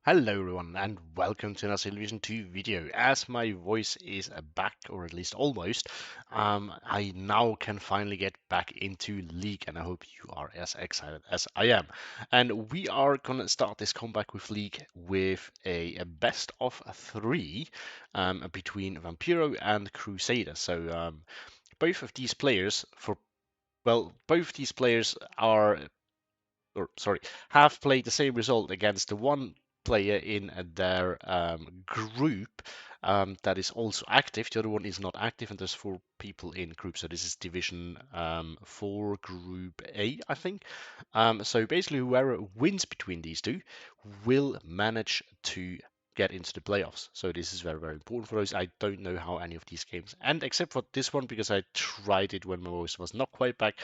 Hello everyone and welcome to another Television 2 video. As my voice is back, or at least almost, I now can finally get back into League and I hope you are as excited as I am. And we are gonna start this comeback with League with a best of three between Vampiro and Crusader. So both of these players both these players are or sorry, have played the same result against the one player in their group that is also active. The other one is not active, and there's four people in group. So this is Division 4, Group A, I think. So basically, whoever wins between these two will manage to get into the playoffs. So this is very, very important for us. I don't know how any of these games end, except for this one because I tried it when my voice was not quite back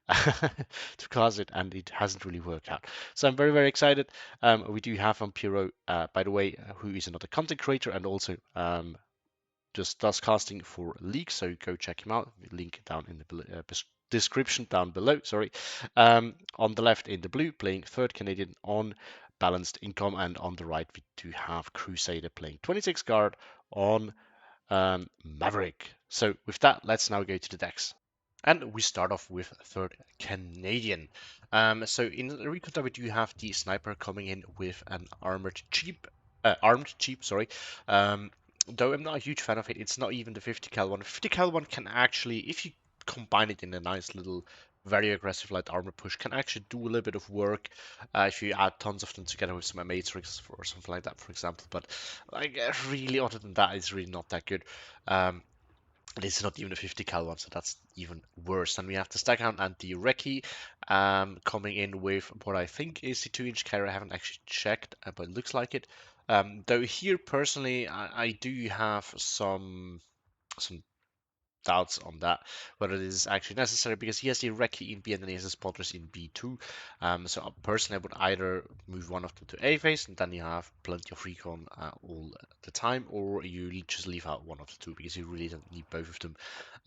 to cast it, and it hasn't really worked out. So I'm very, very excited. We do have Vampiro, by the way, who is another content creator and also just does casting for League. So go check him out. Link down in the description down below. Sorry. On the left in the blue, playing third Canadian on balanced income, and on the right we do have Crusader playing 26 guard on Maverick. So with that, let's now go to the decks. And we start off with third Canadian. So in the recon tab, we do have the sniper coming in with an armed cheap, sorry. Though I'm not a huge fan of it, it's not even the 50 cal one. 50 cal one can actually, if you combine it in a nice little, very aggressive light armor push, can actually do a little bit of work if you add tons of them together with some matrix or something like that, for example. But like really, other than that, it's really not that good. This is not even a 50 cal one, so that's even worse. And we have the Staghound and the Reki coming in with what I think is the 2-inch carry. I haven't actually checked, but it looks like it. Though here, personally, I do have some doubts on that, whether this is actually necessary, because he has the Reki in B and then he has the Spotters in B2. So personally, I would either move one of them to A phase and then you have plenty of recon all the time, or you just leave out one of the two because you really don't need both of them.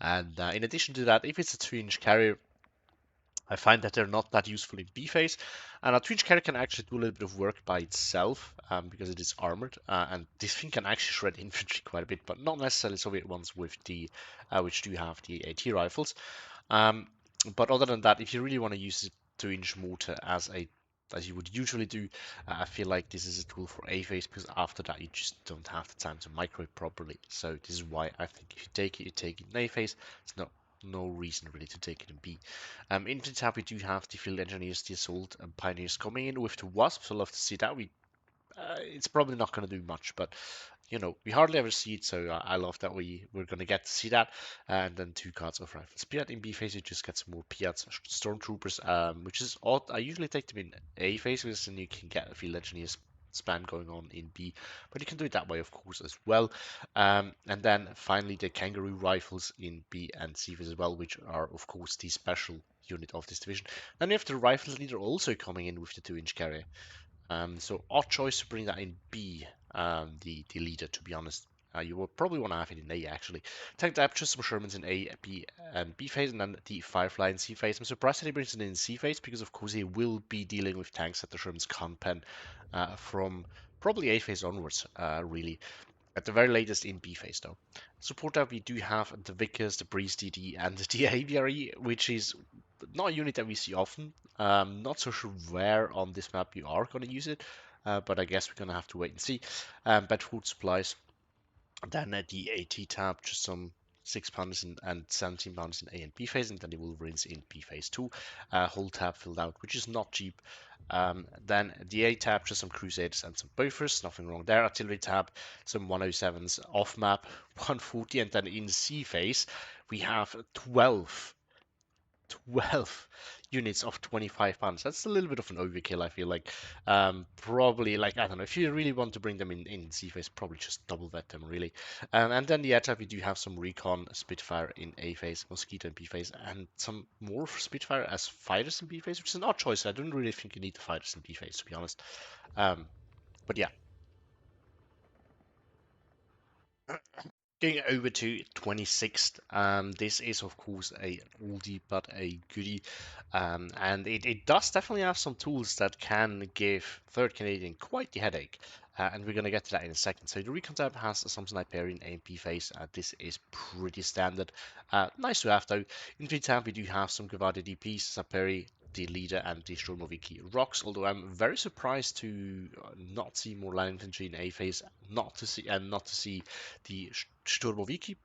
And in addition to that, if it's a 2-inch carrier, I find that they're not that useful in B phase, and a Twitch carry can actually do a little bit of work by itself because it is armored, and this thing can actually shred infantry quite a bit, but not necessarily Soviet ones with the which do have the AT rifles. But other than that, if you really want to use the 2-inch mortar as you would usually do, I feel like this is a tool for A phase because after that you just don't have the time to micro it properly. So this is why I think if you take it in A phase. It's no reason really to take it in B. In the tab, we do have the field engineers, the assault, and pioneers coming in with the wasps. I love to see that. It's probably not going to do much, but you know, we hardly ever see it, so I love that we're going to get to see that. And then 2 cards of rifles. Piat in B phase, you just get some more Piats, stormtroopers, which is odd. I usually take them in A phase because then you can get a field engineers spam going on in B, but you can do it that way, of course, as well. And then finally, the kangaroo rifles in B and C phase as well, which are, of course, the special unit of this division. Then you have the rifles leader also coming in with the 2-inch carrier. So odd choice to bring that in B, the leader, to be honest. You will probably want to have it in A, actually. Tank Rapture, some Shermans in A, B, and B phase, and then the Firefly in C phase. I'm surprised that he brings it in C phase, because of course he will be dealing with tanks that the Shermans can't pen from probably A phase onwards, really. At the very latest in B phase, though. Support that we do have the Vickers, the Breeze DD, and the ABRE, which is not a unit that we see often. Not so sure where on this map you are going to use it, but I guess we're going to have to wait and see. Bed food supplies. Then at the AT tab, just some 6 pounders and 17 pounders in A and B phase, and then the Wolverines in B phase 2. Whole tab filled out, which is not cheap. Then the A tab, just some Crusaders and some Buffers, nothing wrong there. Artillery tab, some 107s off map, 140, and then in C phase, we have 12 units of 25 pounds. That's a little bit of an overkill, I feel like. Probably, like, I don't know, if you really want to bring them in C phase, probably just double vet them, really. And then the attack, we do have some Recon Spitfire in A phase, Mosquito in B phase, and some more Spitfire as fighters in B phase, which is an odd choice. I don't really think you need the fighters in B phase, to be honest. But yeah. Going over to 26th, this is of course a oldie but a goodie, and it does definitely have some tools that can give third Canadian quite the headache, and we're gonna get to that in a second. So the Recon tab has some Sniperian AMP phase. This is pretty standard. Nice to have though. In the tab we do have some Gavada DPs, Saperi, the leader, and the Sturmoviki rocks. Although I'm very surprised to not see more line infantry in A phase, not to see the Sturmoviki,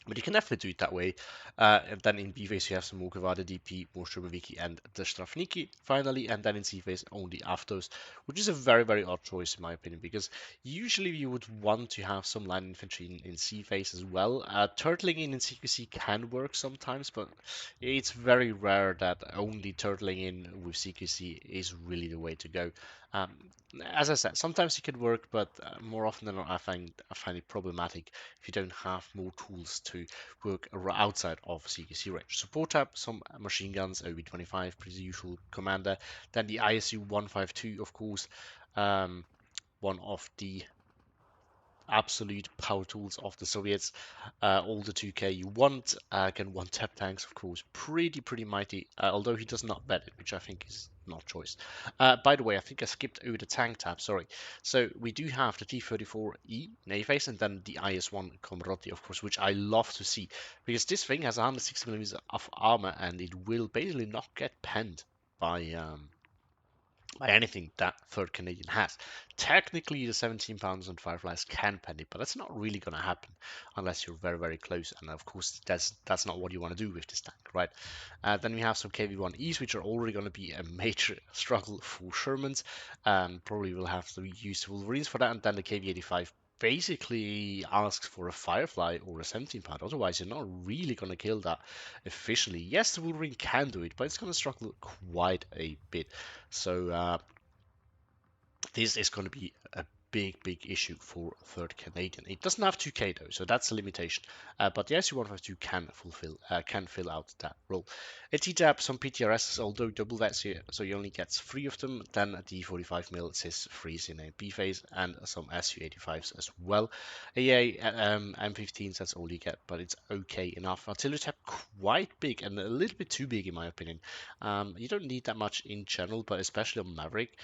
but you can definitely do it that way. And then in B phase you have some more Gavada DP, more Sturmoviki, and the Strafniki finally, and then in C phase only Aftos, which is a very, very odd choice in my opinion, because usually you would want to have some line infantry in C phase as well. Turtling in CQC can work sometimes, but it's very rare that only turtling in with CQC is really the way to go. Um, as I said, sometimes it could work, but more often than not, I find it problematic if you don't have more tools to work outside of CQC range. Support tab, some machine guns, OB25, pretty usual commander. Then the ISU 152, of course, one of the absolute power tools of the Soviets. All the 2K you want, can one tap tanks, of course, pretty mighty. Although he does not bet it, which I think is not choice. By the way, I think I skipped over the tank tab. Sorry. So we do have the T-34E Navface and then the IS-1 Komroti, of course, which I love to see because this thing has 160 millimeters of armor and it will basically not get penned by anything that third Canadian has. Technically, the 17 pounds on Fireflies can pen it, but that's not really going to happen unless you're very, very close. And of course, that's not what you want to do with this tank, right? Then we have some KV-1Es, which are already going to be a major struggle for Shermans. Probably will have to use Wolverines for that, and then the KV-85 basically asks for a Firefly or a 17 pound. Otherwise, you're not really going to kill that efficiently. Yes, the Wolverine can do it, but it's going to struggle quite a bit. So this is going to be a big issue for third Canadian. It doesn't have 2K though, so that's a limitation. But the SU-152 can fill out that role. A T-Tab, some PTRSs, although double vets here, so you only get 3 of them. Then the 45 mil says freeze in a B phase, and some SU-85s as well. M15s, that's all you get, but it's okay enough. Artillery tab quite big and a little bit too big in my opinion. You don't need that much in general, but especially on Maverick.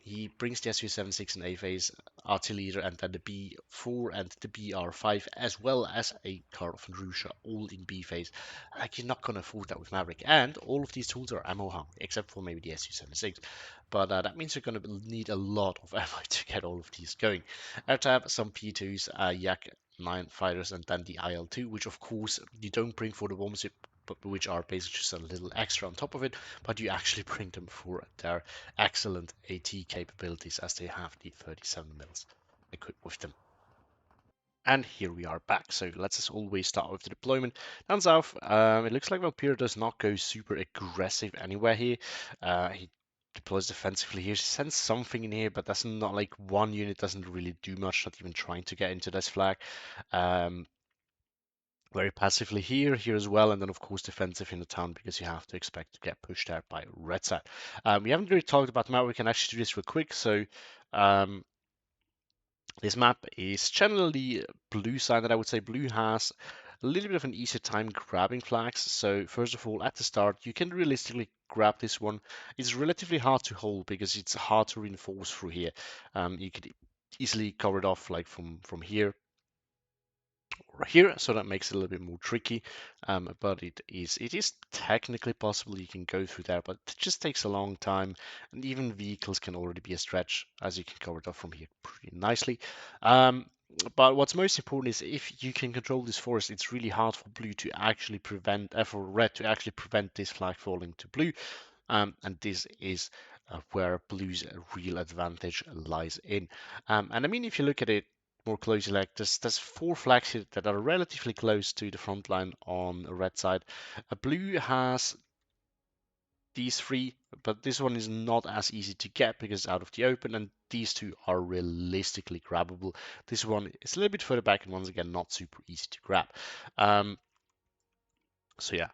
He brings the SU-76 in A phase, Artillery, and then the B4 and the BR5, as well as a Card of Russia, all in B phase. Like, you're not going to afford that with Maverick. And all of these tools are ammo hung, except for maybe the SU-76. But that means you're going to need a lot of ammo to get all of these going. I have some P2s, Yak 9 fighters, and then the IL-2, which of course you don't bring for the bombs, but which are basically just a little extra on top of it, but you actually bring them for their excellent AT capabilities as they have the 37 mils equipped with them. And here we are back. So let's as always start with the deployment. Down south, it looks like Vampiro does not go super aggressive anywhere here. He deploys defensively here. He sends something in here, but that's not like one unit doesn't really do much, not even trying to get into this flag. Very passively here as well, and then of course defensive in the town because you have to expect to get pushed out by red side. We haven't really talked about map. We can actually do this real quick. So this map is generally blue sided. I would say blue has a little bit of an easier time grabbing flags. So first of all, at the start, you can realistically grab this one. It's relatively hard to hold because it's hard to reinforce through here. You could easily cover it off like from here right here, so that makes it a little bit more tricky. But it is technically possible you can go through there, but it just takes a long time, and even vehicles can already be a stretch, as you can cover it off from here pretty nicely. But what's most important is if you can control this forest, it's really hard for blue to actually prevent, for red to actually prevent this flag falling to blue. And this is where blue's real advantage lies in. And I mean, if you look at it more closely, like there's 4 flags here that are relatively close to the front line on the red side. Blue has these 3, but this one is not as easy to get because it's out of the open, and these 2 are realistically grabbable. This one is a little bit further back and once again not super easy to grab. So yeah,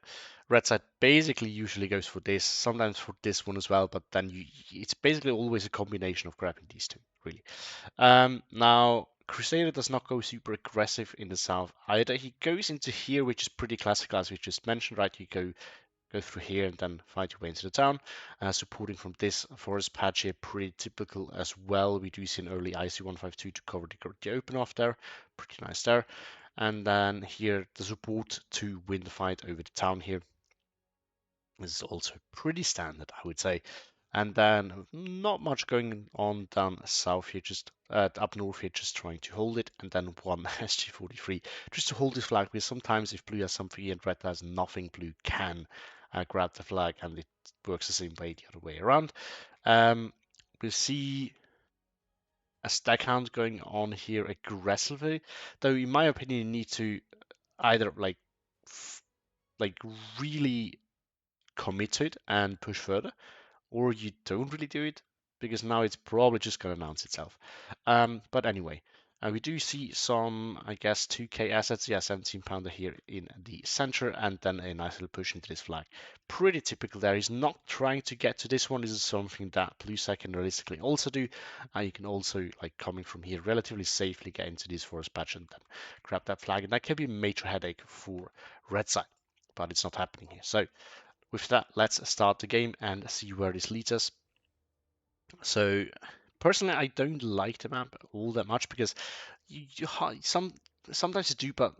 red side basically usually goes for this, sometimes for this one as well, but then it's basically always a combination of grabbing these 2, really. Now Crusader does not go super aggressive in the south either. He goes into here, which is pretty classical, as we just mentioned, right? You go through here and then fight your way into the town. Supporting from this forest patch here, pretty typical as well. We do see an early IC152 to cover the open off there. Pretty nice there. And then here, the support to win the fight over the town here. This is also pretty standard, I would say. And then not much going on down south here, just up north here, just trying to hold it. And then one SG43 just to hold this flag, because sometimes if blue has something and red has nothing, blue can grab the flag, and it works the same way the other way around. We see a stack hound going on here aggressively, though in my opinion you need to either like really commit to it and push further, or you don't really do it, because now it's probably just going to announce itself. But anyway, we do see some, I guess, 2k assets. Yeah, 17 pounder here in the center, and then a nice little push into this flag. Pretty typical there. He's not trying to get to this one. This is something that blue side can realistically also do. You can also, like, coming from here, relatively safely get into this forest patch and then grab that flag, and that can be a major headache for red side, but it's not happening here. So with that, let's start the game and see where this leads us. So personally, I don't like the map all that much, because sometimes you do, but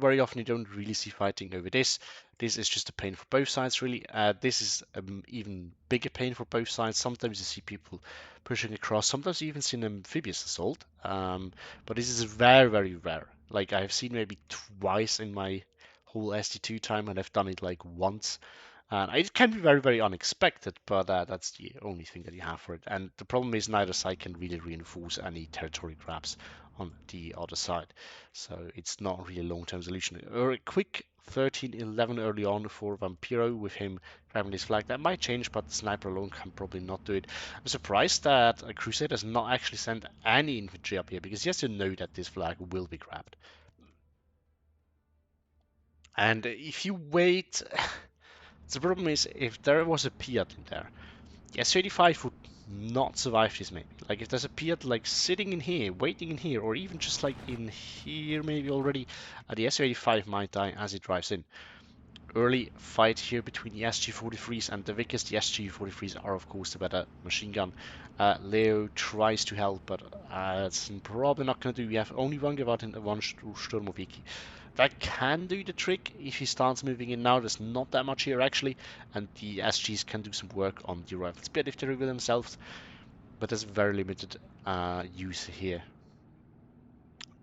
very often you don't really see fighting over this. This is just a pain for both sides, really. This is an even bigger pain for both sides. Sometimes you see people pushing across. Sometimes you even see an amphibious assault. But this is very, very rare. Like, I've seen maybe twice in my whole SD2 time, and I've done it like once. And it can be very, very unexpected, but that's the only thing that you have for it. And the problem is neither side can really reinforce any territory grabs on the other side. So it's not really a long-term solution. Or a quick 13-11 early on for Vampiro with him grabbing this flag. That might change, but the sniper alone can probably not do it. I'm surprised that a Crusader has not actually sent any infantry up here, because he has to know that this flag will be grabbed. And if you wait... The problem is, if there was a Piat in there, the S-35 would not survive this maybe. Like, if there's a Piat like sitting in here, waiting in here, or even just like in here maybe already, the S-35 might die as it drives in. Early fight here between the SG-43s and the Vickers. The SG-43s are of course the better machine gun. Leo tries to help, but it's probably not going to do. We have only one Gewalt and one Sturmoviki. That can do the trick if he starts moving in now. There's not that much here actually, and the SGs can do some work on the rifle speed if they reveal themselves, but there's very limited use here.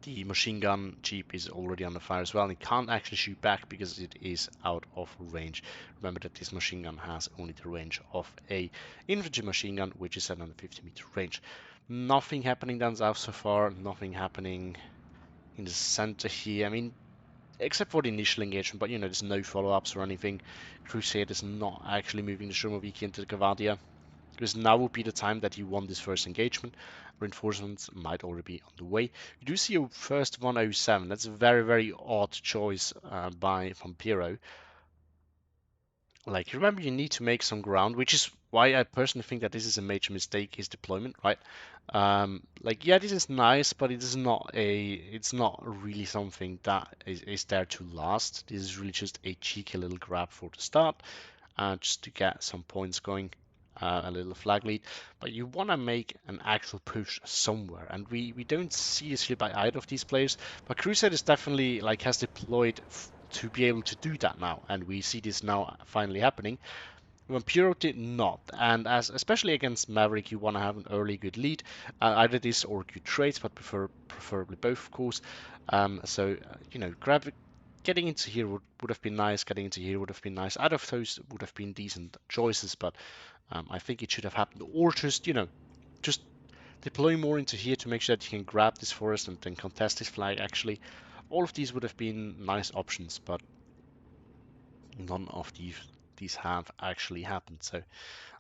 The machine gun jeep is already under fire as well, and it can't actually shoot back because it is out of range. Remember that this machine gun has only the range of a infantry machine gun, which is 750-meter range. Nothing happening down south so far, nothing happening in the center here. I mean, except for the initial engagement, but you know, there's no follow-ups or anything. Crusade is not actually moving the Sturmoviki into the Gavadia, because now would be the time that you won this first engagement. Reinforcements might already be on the way. You do see a first 107. That's a very, very odd choice by Vampiro. Like, remember, you need to make some ground, which is why I personally think that this is a major mistake, his deployment, right? Like, yeah, this is nice, but it's not really something that is there to last. This is really just a cheeky little grab for the start, just to get some points going, a little flag lead. But you want to make an actual push somewhere, and we don't see this here by either of these players. But Crusade is definitely, like, has deployed to be able to do that now, and we see this now finally happening. Vampiro did not, and as especially against Maverick, you want to have an early good lead, either this or good trades, but preferably both, of course. You know, getting into here would have been nice. Getting into here would have been nice. Out of those would have been decent choices, but I think it should have happened, or just, you know, just deploy more into here to make sure that you can grab this forest and then contest this flag. Actually, all of these would have been nice options, but none of these have actually happened. So,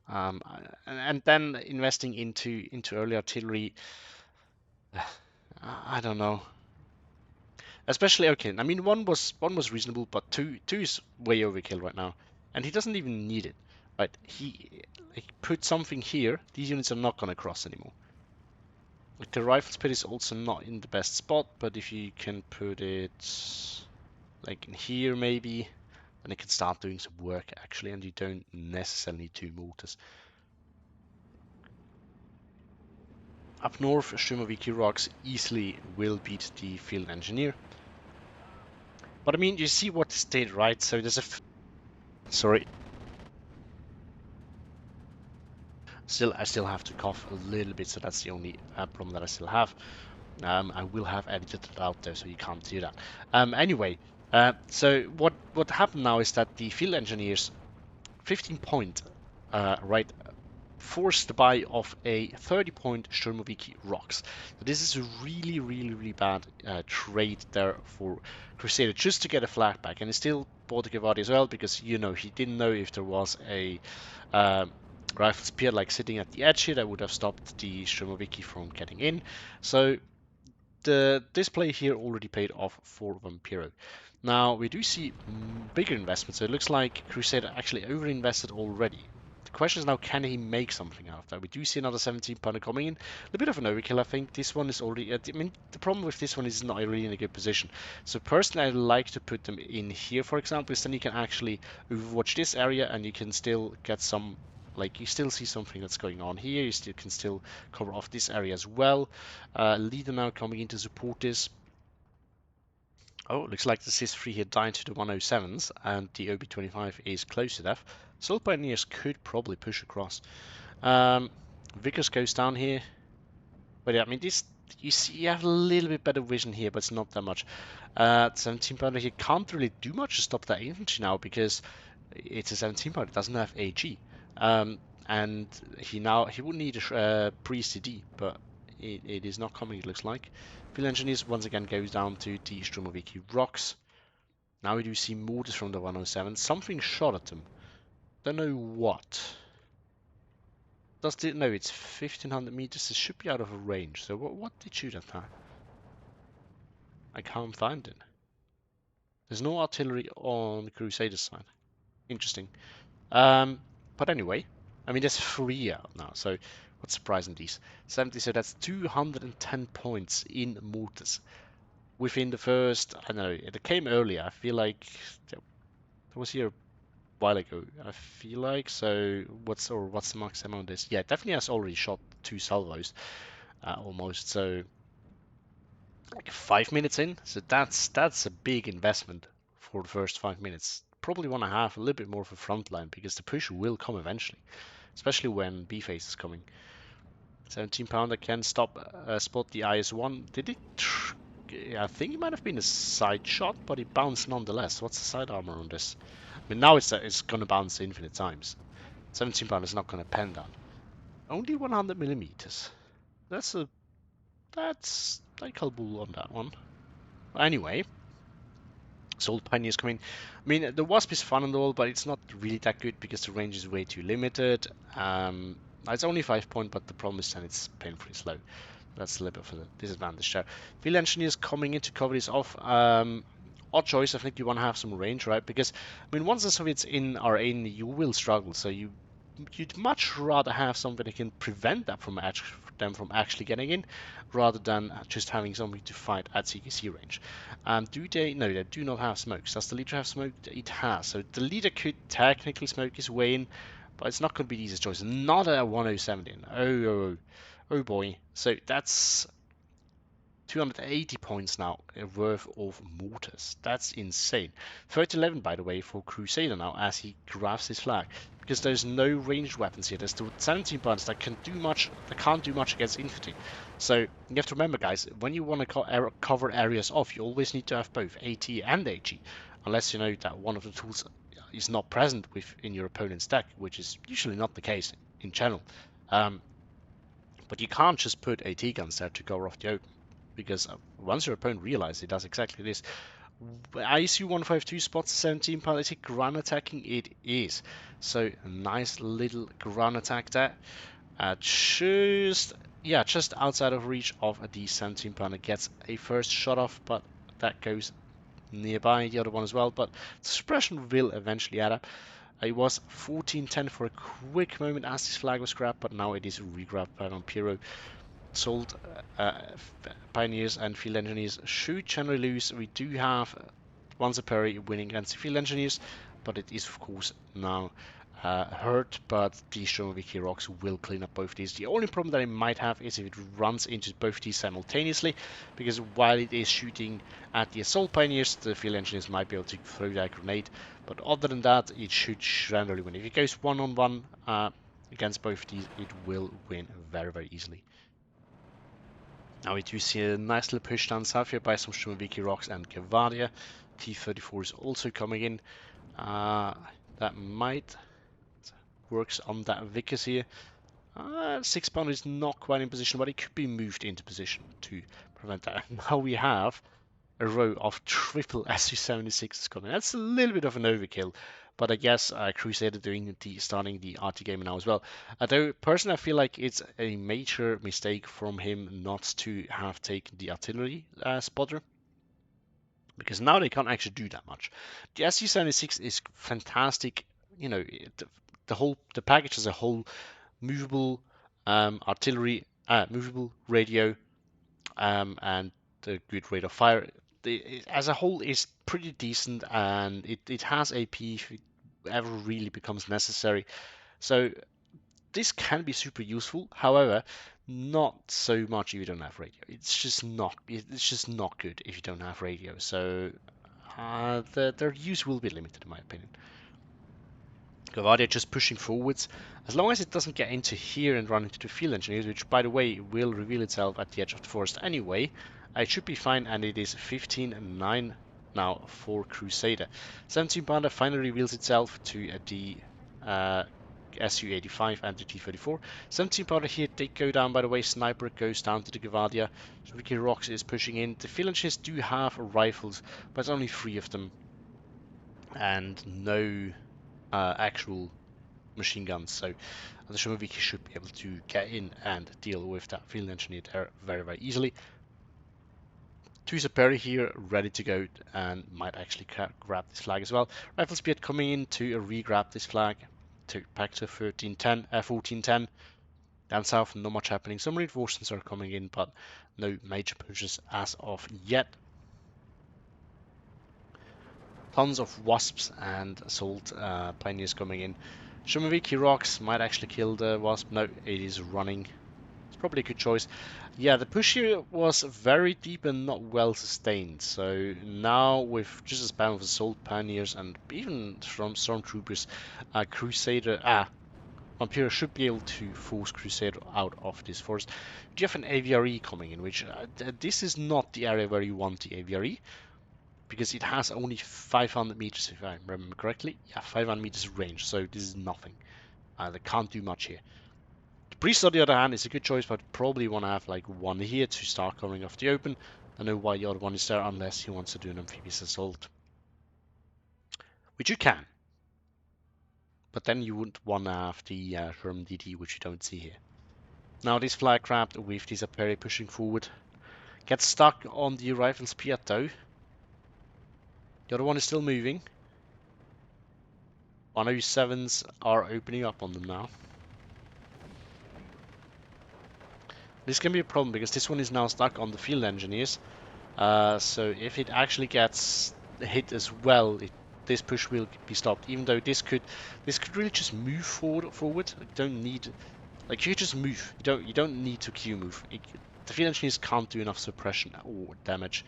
and then investing into early artillery, I don't know. Especially, okay, I mean, one was reasonable, but two is way overkill right now, and he doesn't even need it. Right? He put something here. These units are not gonna cross anymore. Like the rifle's pit is also not in the best spot, but if you can put it like in here maybe, then it can start doing some work actually, and you don't necessarily need 2 mortars. Up north, Stromoviki Rocks easily will beat the Field Engineer. But I mean, you see what this did, right? So there's a... Sorry. I still have to cough a little bit, so that's the only problem that I still have. I will have edited it out though, so you can't do that. Anyway, so what happened now is that the Field Engineers 15 point, right, forced the buy of a 30-point Sturmoviki Rocks. So this is a really bad trade there for Crusader, just to get a flag back. And he still bought the Gavadi as well, because, you know, he didn't know if there was a rifle spear like sitting at the edge here that would have stopped the Sturmoviki from getting in. So the display here already paid off for Vampiro. Now we do see bigger investments, so it looks like Crusader actually over-invested already. The question is now, can he make something out of that? We do see another 17 pounder coming in. A bit of an overkill, I think. This one is already... I mean, the problem with this one is not really in a good position. So personally, I like to put them in here, for example, because then you can actually overwatch this area and you can still get some... Like, you still see something that's going on here. You can still cover off this area as well. Leader now coming in to support this. Oh, looks like the CIS-3 here died to the 107s, and the OB-25 is close to death. Soul Pioneers could probably push across. Vickers goes down here. But yeah, I mean, this, you see, you have a little bit better vision here, but it's not that much. 17 pounder here can't really do much to stop that infantry now, because it's a 17 pounder, it doesn't have AG. And he would need a pre-CD, but it is not coming, it looks like. Field Engineers once again goes down to the Stromoviki Rocks. Now we do see mortars from the 107. Something shot at them. Don't know what. No, it's 1500 meters. It should be out of range. So what did shoot at that? I can't find it. There's no artillery on the Crusader side. Interesting. But anyway, I mean, there's 3 out now, so what's surprising these? 70, so that's 210 points in mortars. Within the first, I don't know, it came earlier. I feel like that was here a while ago, I feel like. So what's the maximum on this? Yeah, it definitely has already shot 2 salvos, almost. So like 5 minutes in, so that's a big investment for the first 5 minutes. Probably want to have a little bit more of a front line, because the push will come eventually, especially when B phase is coming. 17 pounder can spot the IS-1. Did it? I think it might have been a side shot, but it bounced nonetheless. What's the side armor on this? I mean, now it's gonna bounce infinite times. 17 pounder is not gonna pen down. Only 100 millimeters. That's I call bull on that one. Anyway, Soul Pioneers coming. I mean, the Wasp is fun and all, but it's not really that good because the range is way too limited. It's only 5 point, but the problem is that it's painfully slow. That's a little bit of a disadvantage there. Field Engineers coming in to cover this off. Odd choice. I think you want to have some range, right? Because I mean, once the Soviets are in, you will struggle. So you'd much rather have something that can prevent that them from actually getting in, rather than just having something to fight at CQC range. Do they? No, they do not have smokes. Does the leader have smoke? It has. So the leader could technically smoke his way in, but it's not going to be the easiest choice. Not a 107 in. Oh boy. So that's 280 points now worth of mortars. That's insane. 30-11, by the way, for Crusader now as he grabs his flag, because there's no ranged weapons here. There's the 17 points that can't do much against infantry. So you have to remember, guys, when you want to cover areas off, you always need to have both AT and AG, unless you know that one of the tools is not present in your opponent's deck, which is usually not the case in general. But you can't just put AT guns there to cover off the open, because once your opponent realizes it does exactly this. ISU 152 spots 17 pounder. Is it ground attacking? It is. So a nice little ground attack there. Just outside of reach of the 17 pounder. Gets a first shot off, but that goes nearby the other one as well. But the suppression will eventually add up. It was 14-10 for a quick moment as this flag was grabbed, but now it is re-grabbed by Vampiro. Assault Pioneers and Field Engineers should generally lose. We do have once a parry winning against the Field Engineers, but it is of course now hurt, but the Stromoviki Rocks will clean up both these. The only problem that it might have is if it runs into both these simultaneously, because while it is shooting at the Assault Pioneers, the Field Engineers might be able to throw that grenade, but other than that, it should generally win. If it goes one-on-one against both of these, it will win very, very easily. Now we do see a nice little push down south here by some Stromoviki Rocks and Gavardia. T-34 is also coming in. That might works on that Vickers here. 6-pounder is not quite in position, but it could be moved into position to prevent that. Now we have a row of triple SU-76s coming. That's a little bit of an overkill, but I guess Crusader starting the RT game now as well. Though personally I feel like it's a major mistake from him not to have taken the artillery spotter, because now they can't actually do that much. The SU-76 is fantastic, you know, the package as a whole, movable artillery, movable radio, and the good rate of fire. As a whole is pretty decent, and it has AP if it ever really becomes necessary. So this can be super useful. However, not so much if you don't have radio. It's just not good if you don't have radio. So their use will be limited in my opinion. Gavardia just pushing forwards. As long as it doesn't get into here and run into the Field Engineers, which by the way will reveal itself at the edge of the forest anyway, it should be fine, and it is 15-9 now for Crusader. 17-pounder finally reveals itself to the SU-85 and the T-34. 17-pounder here, they go down by the way. Sniper goes down to the Gavardia. So Ricky Rocks is pushing in. The Field Engineers do have rifles, but it's only 3 of them, and no actual machine guns, so the Stromoviki should be able to get in and deal with that Field Engineer there very, very easily. Two Superi here ready to go and might actually grab this flag as well. Rifle Speed coming in to re-grab this flag to back to 1410. Down south, not much happening. Some reinforcements are coming in, but no major pushes as of yet. Tons of Wasps and Assault Pioneers coming in. Stromoviki Rocks might actually kill the Wasp. No, it is running. It's probably a good choice. Yeah, the push here was very deep and not well sustained. So now with just a spam of Assault Pioneers and even from Stormtroopers, Vampiro should be able to force Crusader out of this forest. You have an AVRE coming in, which this is not the area where you want the AVRE, because it has only 500 meters, if I remember correctly. Yeah, 500 meters range, so this is nothing. They can't do much here. The Priest, on the other hand, is a good choice, but probably want to have like one here to start covering off the open. I know why the other one is there, unless he wants to do an amphibious assault. Which you can. But then you wouldn't want to have the Sherman DT, which you don't see here. Now this flag crab with this Aperi pushing forward. Gets stuck on the rifle's Piat though. The other one is still moving. 107s are opening up on them now. This can be a problem because this one is now stuck on the Field Engineers. So if it actually gets hit as well, this push will be stopped. Even though this could really just move forward. You don't need, like, you just move. You don't need to Q move. The Field Engineers can't do enough suppression or damage.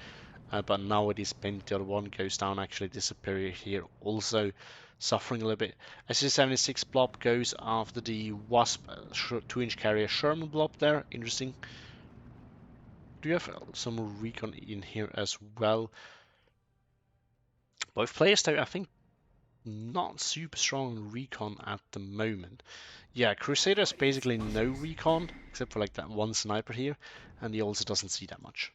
But now it is bent. The other one goes down. Actually, this Superior here also suffering a little bit. SC-76 blob goes after the Wasp 2-inch carrier Sherman blob there. Interesting. Do you have some recon in here as well? Both players, though, I think not super strong in recon at the moment. Yeah, Crusader has basically no recon, except for like that one sniper here, and he also doesn't see that much.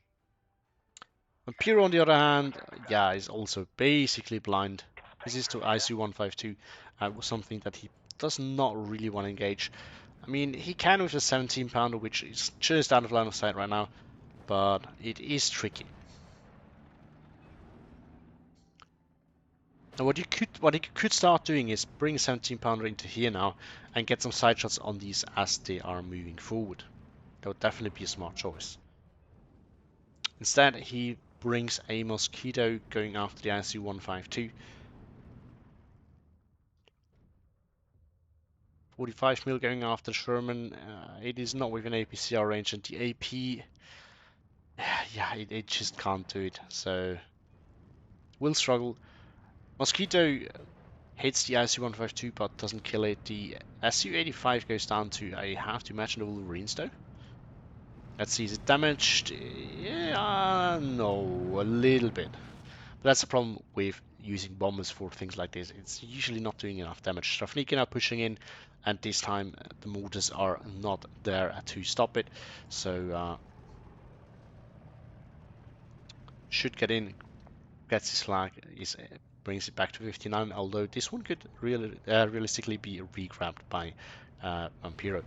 Vampiro, on the other hand, yeah, is also basically blind. This is to ISU-152, something that he does not really want to engage. I mean, he can with a 17-pounder, which is just out of line of sight right now, but it is tricky. Now what he could start doing is bring a 17-pounder into here now and get some side shots on these as they are moving forward. That would definitely be a smart choice. Instead, he brings a Mosquito going after the ISU-152. 45 mil going after Sherman. It is not within APCR range, and the AP, yeah, it just can't do it. So will struggle. Mosquito hits the ISU-152 but doesn't kill it. The SU-85 goes down to, I have to imagine, the Wolverines though. Let's see, is it damaged? Yeah, no, a little bit. But that's the problem with using bombers for things like this. It's usually not doing enough damage. Strafniki now pushing in, and this time the mortars are not there to stop it. So should get in, gets his flag, brings it back to 59. Although this one could realistically be re-grabbed by Vampiro.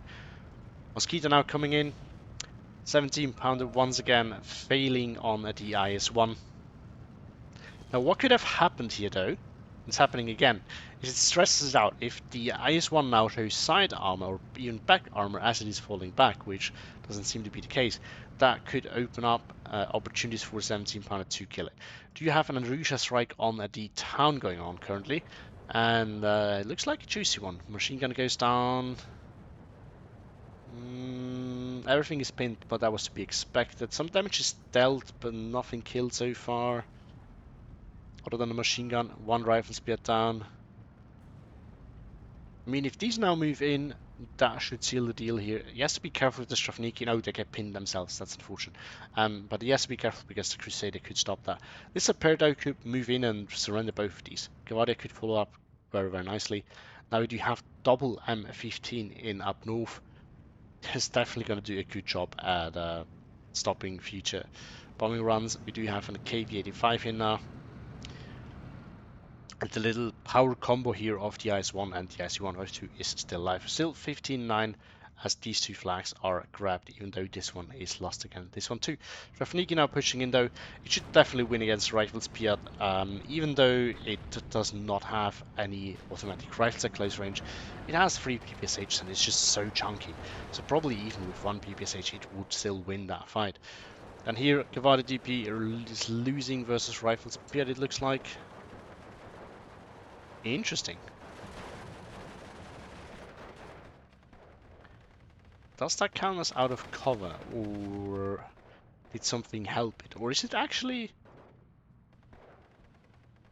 Mosquito now coming in. 17-pounder once again, failing on the IS-1. Now, what could have happened here, though, it's happening again, is it stresses out. If the IS-1 now shows side armor or even back armor as it is falling back, which doesn't seem to be the case, that could open up opportunities for 17-pounder to kill it. Do you have an Arusha strike on the town going on currently? And it looks like a juicy one. Machine gun goes down. Everything is pinned, but that was to be expected. Some damage is dealt, but nothing killed so far. Other than the machine gun, one rifle spear down. I mean, if these now move in, that should seal the deal here. He has to be careful with the Strafniki. No, they get pinned themselves. That's unfortunate. But he has to be careful because the Crusader could stop that. This Aperdo could move in and surrender both of these. Gavardia could follow up very, very nicely. Now we do have double M15 in up north. Is definitely going to do a good job at stopping future bombing runs. We do have an KV-85 here now. And the little power combo here of the IS-1 and the ISU-152 is still alive. Still 15-9 as these two flags are grabbed, even though this one is lost again. This one too. Rafniki now pushing in though. It should definitely win against Rifle Spear, even though it does not have any automatic rifles at close range. It has 3 PPSH and it's just so chunky. So probably even with 1 PPSH it would still win that fight. And here Gavada DP is losing versus Rifle Spear, it looks like. Interesting. Does that count as out of cover, or did something help it? Or is it actually...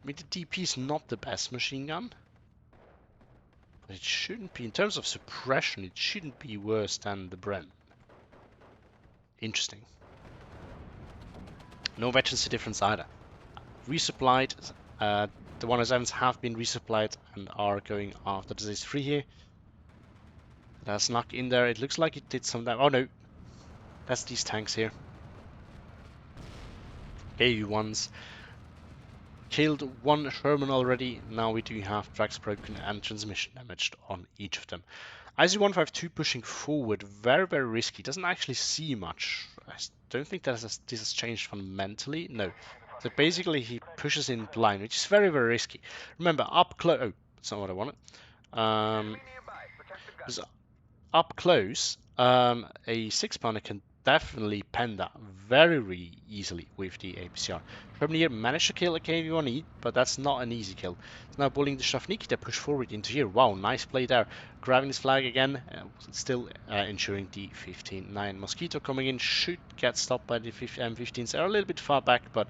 I mean, the DP is not the best machine gun. But it shouldn't be, in terms of suppression, it shouldn't be worse than the Bren. Interesting. No veterans difference either. Resupplied. The 107s have been resupplied and are going after the Z3 here. That snuck in there. It looks like it did some damage. Oh no, that's these tanks here. AU1s. Killed one Sherman already. Now we do have tracks broken and transmission damaged on each of them. IC-152 pushing forward. Very, very risky. Doesn't actually see much. I don't think that this has changed fundamentally. No. So basically he pushes in blind, which is very, very risky. Remember, up close... Oh, that's not what I wanted. Up close, a 6-pounder can definitely pen that very easily with the APCR. Sherman managed to kill a KV-1E, but that's not an easy kill. It's now bullying the Strafniki to push forward into here. Wow, nice play there. Grabbing his flag again, still ensuring the 15-9. Mosquito coming in should get stopped by the M15s. They're a little bit far back, but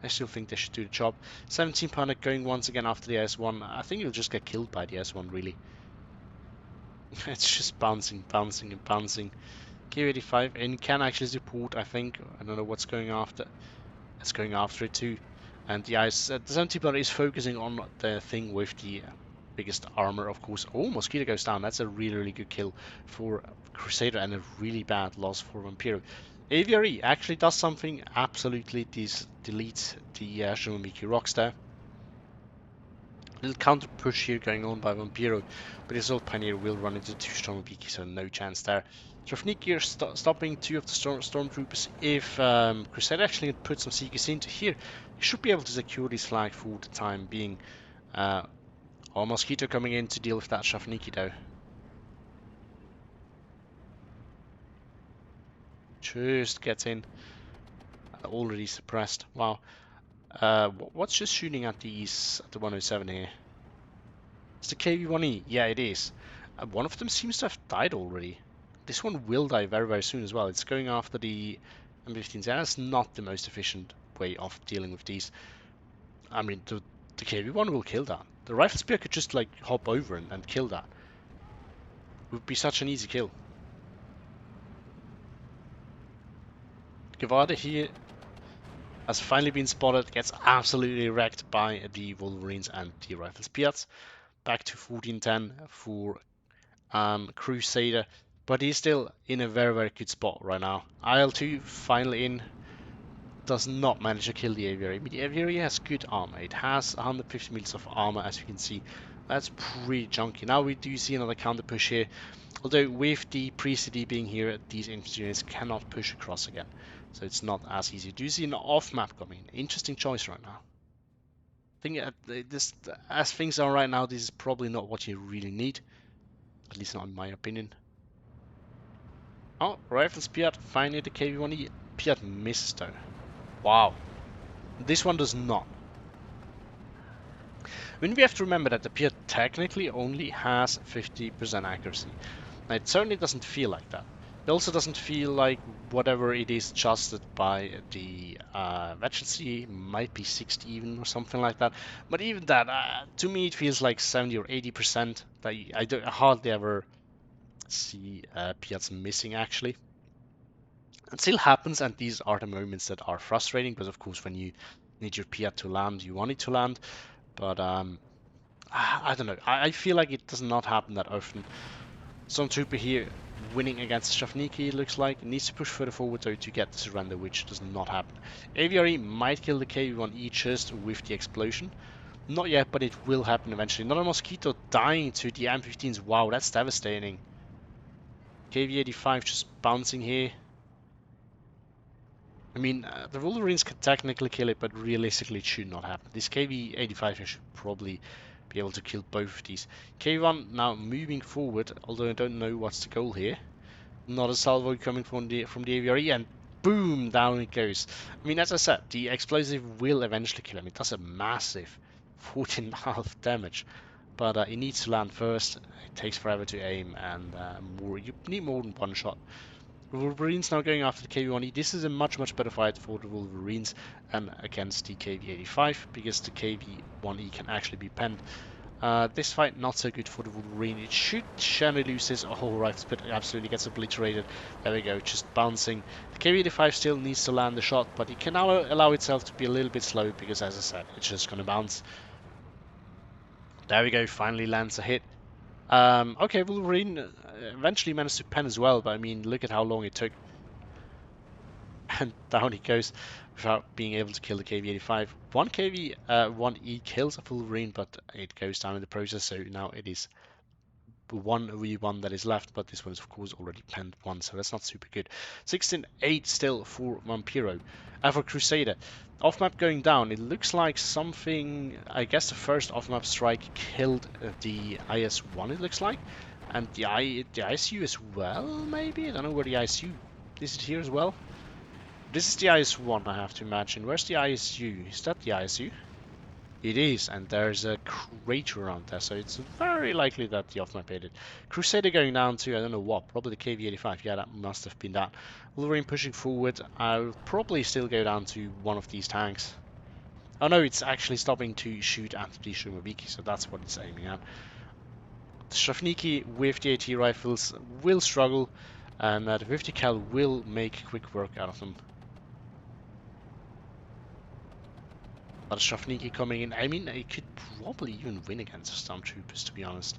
I still think they should do the job. 17-pounder going once again after the S1. I think he'll just get killed by the S1, really. It's just bouncing and bouncing. K85 and can actually support, I think. I don't know what's going after. It's going after it too. And the 70-pounder is focusing on the thing with the biggest armor, of course. Oh, Mosquito goes down. That's a really good kill for Crusader and a really bad loss for Vampiro. AVRE actually does something. Absolutely deletes the Shimomiki rocks there. Little counter push here going on by Vampiro, but his old Pioneer will run into 2 Stormbeaky, so no chance there. Strafniki here stopping 2 of the Stormtroopers. If Crusader actually put some Seekers into here, he should be able to secure this flag for the time being. Mosquito coming in to deal with that Strafniki though. Just gets in. Already suppressed. Wow. What's just shooting at these at the 107 here? It's the KV-1E. Yeah, it is. One of them seems to have died already. This one will die very, very soon as well. It's going after the M15s. That's not the most efficient way of dealing with these. I mean, the KV-1 will kill that. The rifle spear could just like hop over and kill that. It would be such an easy kill. Gavada here has finally been spotted, gets absolutely wrecked by the Wolverines and the rifle spears. Back to 1410 for Crusader, but he's still in a very, very good spot right now. IL-2 finally in, does not manage to kill the Aviary. I mean, the Aviary has good armor. It has 150 mils of armor, as you can see. That's pretty junky. Now we do see another counter push here. Although with the pre-CD being here, these infantry units cannot push across again. So it's not as easy. Do you see an off-map coming? Interesting choice right now. I think this, as things are right now, this is probably not what you really need. At least not in my opinion. Oh, rifles Piat, finally the KV-1E. Piat misses though. Wow. This one does not. I mean, we have to remember that the Piat technically only has 50% accuracy. Now, it certainly doesn't feel like that. It also doesn't feel like whatever it is adjusted by the Veterancy might be 60 even or something like that. But even that, to me, it feels like 70 or 80%. That I hardly ever see Piats missing actually. It still happens, and these are the moments that are frustrating, because of course when you need your Piat to land, you want it to land. But I don't know. I feel like it does not happen that often. Stormtrooper here winning against Shavniki, looks like. Needs to push further forward though to get the surrender, which does not happen. AVRE might kill the KV-1E just with the explosion. Not yet, but it will happen eventually. Another Mosquito dying to the M15s. Wow, that's devastating. KV-85 just bouncing here. I mean, the Wolverines can technically kill it, but realistically it should not happen. This KV-85 should probably be able to kill both of these. KV-1 now moving forward, although I don't know what's the goal here. Not a salvo coming from the AVRE, and boom, down it goes. I mean, as I said, the explosive will eventually kill him. It does a massive 14.5 damage, but it needs to land first. It takes forever to aim, and you need more than one shot. The Wolverines now going after the KV-1E. This is a much, much better fight for the Wolverines against the KV-85, because the KV-1E can actually be penned. This fight not so good for the Wolverine. It should surely lose his whole rifle, but absolutely gets obliterated. There we go, just bouncing. The KV-85 still needs to land the shot, but it can now allow itself to be a little bit slow, because as I said, it's just going to bounce. There we go, finally lands a hit. Okay, Wolverine eventually managed to pen as well, but I mean, look at how long it took. And down he goes without being able to kill the KV-85. One KV-1E kills a Wolverine, but it goes down in the process, so now it is 1v1 that is left, but this one is of course already penned one, so that's not super good. 16-8 still for Vampiro. For Crusader. Off-map going down, it looks like something, I guess the first off-map strike killed the IS-1, it looks like. And the ISU as well, maybe? I don't know where the ISU is. It here as well? This is the IS-1, I have to imagine. Where's the ISU? Is that the ISU? It is, and there's a crater around there, so it's very likely that the off-map hit it. Crusader going down to, I don't know what, probably the KV-85. Yeah, that must have been that. Wolverine pushing forward. I'll probably still go down to one of these tanks. Oh no, it's actually stopping to shoot at the Shumaviki, so that's what it's aiming at. The Shavniki with the AT rifles will struggle, and the 50 cal will make quick work out of them. But Shavniki coming in, I mean, it could probably even win against Stormtroopers, to be honest.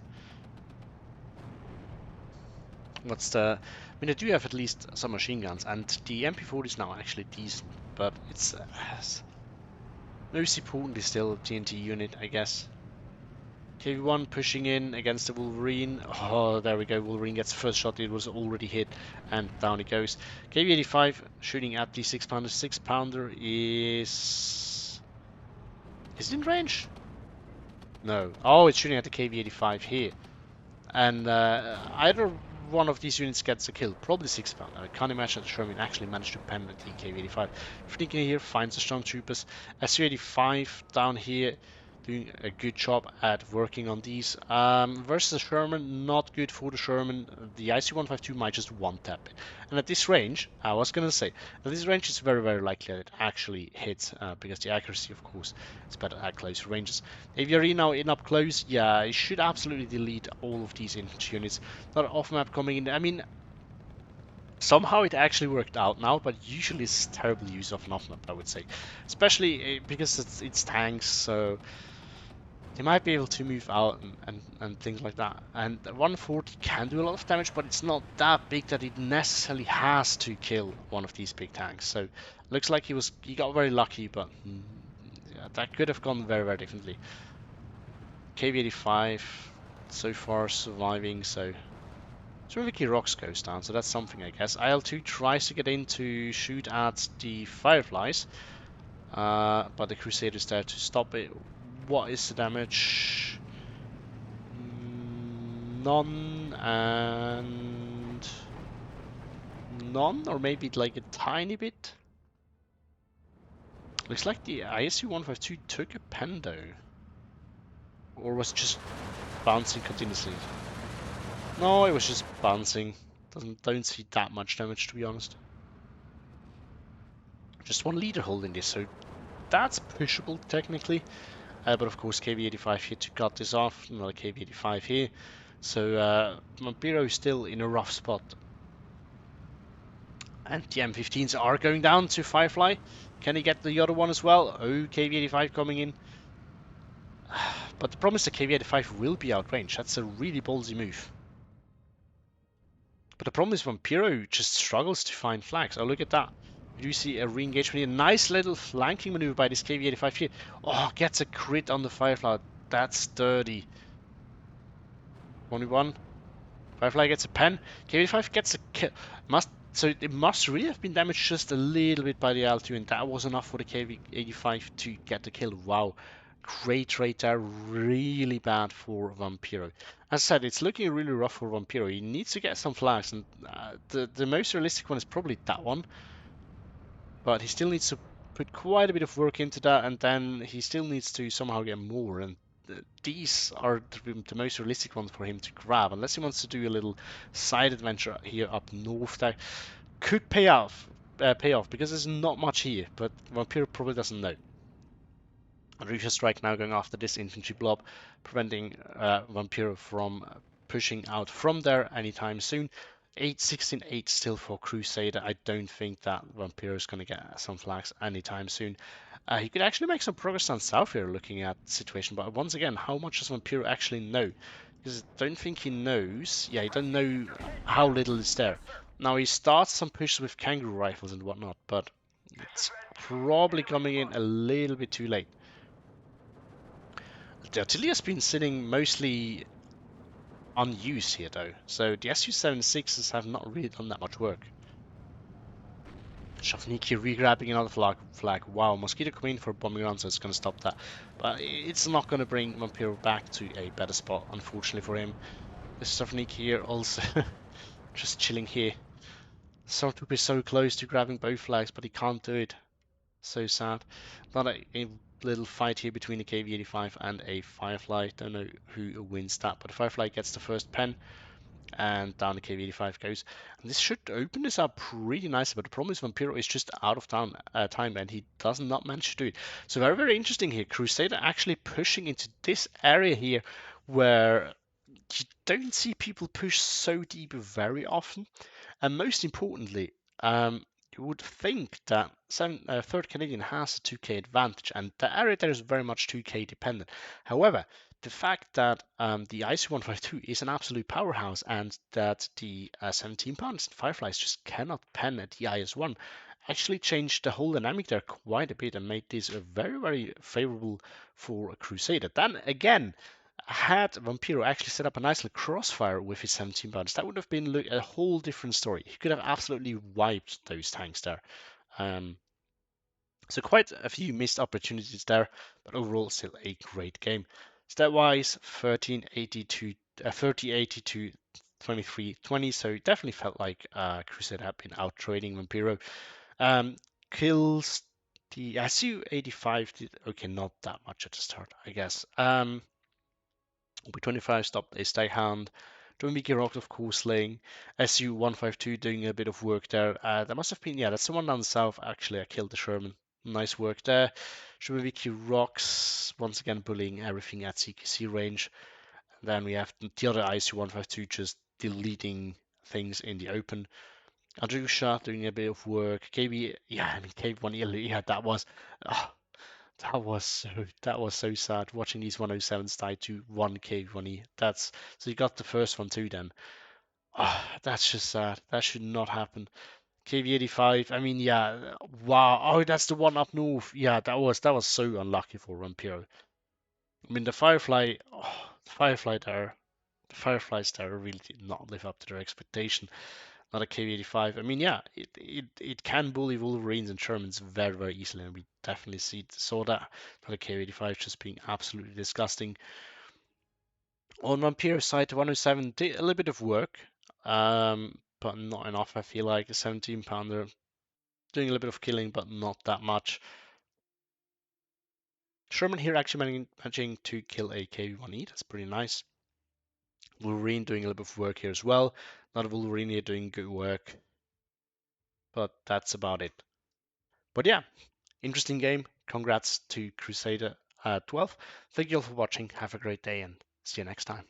What's the... I mean, they do have at least some machine guns, and the MP40 is now actually decent, but it's... most importantly still TNT unit, I guess. KV-1 pushing in against the Wolverine. Oh, there we go. Wolverine gets the first shot. It was already hit, and down it goes. KV-85 shooting at the 6-pounder. 6-pounder is it in range? No. Oh, it's shooting at the KV-85 here. And either one of these units gets a kill, probably 6 pound. I can't imagine that Sherman actually managed to pen the KV-85. Sneaking here, finds the Stormtroopers. SU-85 down here, doing a good job at working on these. Versus the Sherman, not good for the Sherman. The IC-152 might just one-tap it. And at this range, I was going to say, at this range it's very, very likely that it actually hits, because the accuracy, of course, is better at close ranges. Aviary now in up close, yeah, it should absolutely delete all of these infantry units. Not off-map coming in. I mean, somehow it actually worked out now, but usually it's terrible use of an off-map, I would say. Especially because it's tanks, so they might be able to move out and things like that. And 140 can do a lot of damage, but it's not that big that it necessarily has to kill one of these big tanks. So looks like he got very lucky, but yeah, that could have gone very, very differently. KV-85 so far surviving, so Ricky Rocks goes down, so that's something, I guess. IL-2 tries to get in to shoot at the Fireflies, but the Crusader's there to stop it. What is the damage? None and none, or maybe like a tiny bit. Looks like the ISU-152 took a pen though, or was just bouncing continuously. No, it was just bouncing. Don't see that much damage, to be honest. Just one leader holding this, so that's pushable technically. But of course, KV-85 here to cut this off. Another KV-85 here. So Vampiro is still in a rough spot. And the M15s are going down to Firefly. Can he get the other one as well? Oh, KV-85 coming in. But the problem is the KV-85 will be outranged. That's a really ballsy move. But the problem is Vampiro just struggles to find flags. Oh, look at that. We do see a re-engagement here. Nice little flanking maneuver by this KV-85 here. Oh, gets a crit on the Firefly. That's dirty. 1v1. Firefly gets a pen. KV-85 gets a kill. So it must really have been damaged just a little bit by the L2, and that was enough for the KV-85 to get the kill. Wow. Great trade there. Really bad for Vampiro. As I said, it's looking really rough for Vampiro. He needs to get some flags, and the most realistic one is probably that one. But he still needs to put quite a bit of work into that, and then he still needs to somehow get more. And these are the most realistic ones for him to grab, unless he wants to do a little side adventure here up north that could pay off because there's not much here, but Vampiro probably doesn't know. Risha Strike now going after this infantry blob, preventing Vampiro from pushing out from there anytime soon. 8-16-8 still for Crusader. I don't think that Vampiro is going to get some flags anytime soon. He could actually make some progress down south here looking at the situation, but once again, how much does Vampiro actually know? Because I don't think he knows. Yeah, he doesn't know how little is there. Now he starts some pushes with kangaroo rifles and whatnot, but it's probably coming in a little bit too late. The artillery has been sitting mostly unused here though, so the Su-76s have not really done that much work. Shavniki re-grabbing another flag. Wow, Mosquito coming in for a bombing run, so it's going to stop that. But it's not going to bring Vampiro back to a better spot, unfortunately for him. This Shavniki here also just chilling here. Stormtrooper is so close to grabbing both flags, but he can't do it. So sad. Not a little fight here between a KV-85 and a Firefly. Don't know who wins that, but the Firefly gets the first pen, and down the KV-85 goes. And this should open this up pretty nicely, but the problem is Vampiro is just out of time, and he does not manage to do it. So very, very interesting here. Crusader actually pushing into this area here where you don't see people push so deep very often. And most importantly, you would think that 3rd Canadian has a 2K advantage, and the area there is very much 2K dependent. However, the fact that the IC-152 is an absolute powerhouse and that the 17 pounds Fireflies just cannot pen at the IS-1 actually changed the whole dynamic there quite a bit and made this very, very favorable for a Crusader. Then again, had Vampiro actually set up a nice little crossfire with his 17 pounds, that would have been a whole different story. He could have absolutely wiped those tanks there. So quite a few missed opportunities there, but overall still a great game. Stat-wise, 30-82, 23-20, so it definitely felt like Crusader had been out trading Vampiro. Kills the SU-85 did okay, not that much at the start, I guess. B25 stopped a Staghound. Mickey rocked, of course, slaying. SU-152 doing a bit of work there. That must have been, yeah, that's the one down south. Actually, I killed the Sherman. Nice work there. Mickey rocks, once again bullying everything at CQC range. And then we have the other ISU-152 just deleting things in the open. Adrusha doing a bit of work. KB, yeah, I mean, KB1, yeah, that was, oh, that was so sad watching these 107s die to 1k money. That's so you got the first one too then. Ah, that's just sad. That should not happen. KB85. I mean, yeah. Wow. Oh, that's the one up north. Yeah, that was so unlucky for Vampiro. I mean, the Firefly. Oh, the Firefly there. The Fireflies there really did not live up to their expectation. Not a KV85. I mean, yeah, it can bully Wolverines and Shermans very, very easily, and we definitely saw that. Not a KV85 just being absolutely disgusting. On Vampiro's side, the 107 did a little bit of work, but not enough, I feel like. A 17 pounder doing a little bit of killing, but not that much. Sherman here actually managing to kill a KV1E. That's pretty nice. Wolverine doing a little bit of work here as well. Not a Wolverine here doing good work, but that's about it. But yeah, interesting game. Congrats to Crusader 12. Thank you all for watching. Have a great day and see you next time.